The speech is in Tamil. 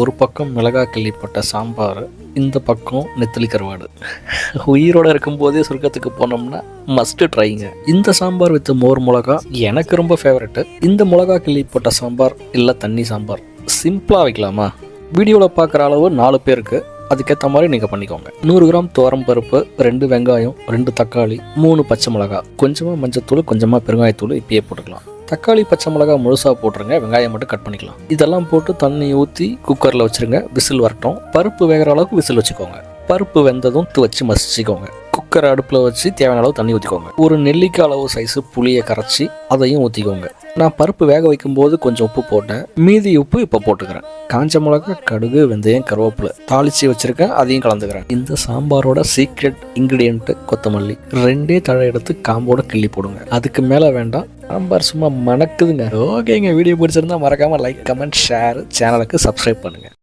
ஒரு பக்கம் மிளகாய் கிள்ளி போட்ட சாம்பார், இந்த பக்கம் நெத்திலி கருவாடு. உயிரோடு இருக்கும்போதே சொர்க்கத்துக்கு போனோம்னா மஸ்ட்டு ட்ரைங்க. இந்த சாம்பார் வித் மோர் மிளகா எனக்கு ரொம்ப ஃபேவரெட்டு. இந்த மிளகா கிள்ளி போட்ட சாம்பார் இல்லை தண்ணி சாம்பார் சிம்பிளாக வைக்கலாமா? வீடியோவில் பார்க்குற அளவு 4 பேருக்கு, அதுக்கேற்ற மாதிரி நீங்கள் பண்ணிக்கோங்க. 100 கிராம் துவரம் பருப்பு, 2 வெங்காயம், 2 தக்காளி, 3 பச்சை மிளகா, கொஞ்சமாக மஞ்சத்தூள், கொஞ்சமாக பெருங்காயத்தூள் இப்பயே போட்டுக்கலாம். தக்காளி பச்சை மிளகா முழுசாக போட்டுருங்க, வெங்காயம் மட்டும் கட் பண்ணிக்கலாம். இதெல்லாம் போட்டு தண்ணி ஊற்றி குக்கரில் வச்சுருங்க, விசில் வரட்டும். பருப்பு வேகிற அளவுக்கு விசில் வச்சுக்கோங்க. பருப்பு வெந்ததும் வச்சு மசிச்சுக்கோங்க. குக்கரை அடுப்பில் வச்சு தேவையான அளவு தண்ணி ஊற்றிக்கோங்க. ஒரு நெல்லிக்காய் அளவு சைஸு புளியை கரைச்சி அதையும் ஊற்றிக்கோங்க. நான் பருப்பு வேக வைக்கும்போது கொஞ்சம் உப்பு போட்டேன், மீதி உப்பு இப்போ போட்டுக்கிறேன். காஞ்ச மிளகா, கடுகு, வெந்தயம், கருவேப்பிலை தாளித்து வச்சுருக்கேன், அதையும் கலந்துக்கிறேன். இந்த சாம்பாரோட சீக்ரெட் இன்க்ரீடியன்ட்டு கொத்தமல்லி. 2 தழை எடுத்து காம்போட கிள்ளி போடுங்க, அதுக்கு மேலே வேண்டாம். சாம்பார் சும்மா மணக்குதுங்க. ஓகேங்க, வீடியோ பிடிச்சிருந்தா மறக்காமல் லைக், கமெண்ட், ஷேர், சேனலுக்கு சப்ஸ்கிரைப் பண்ணுங்கள்.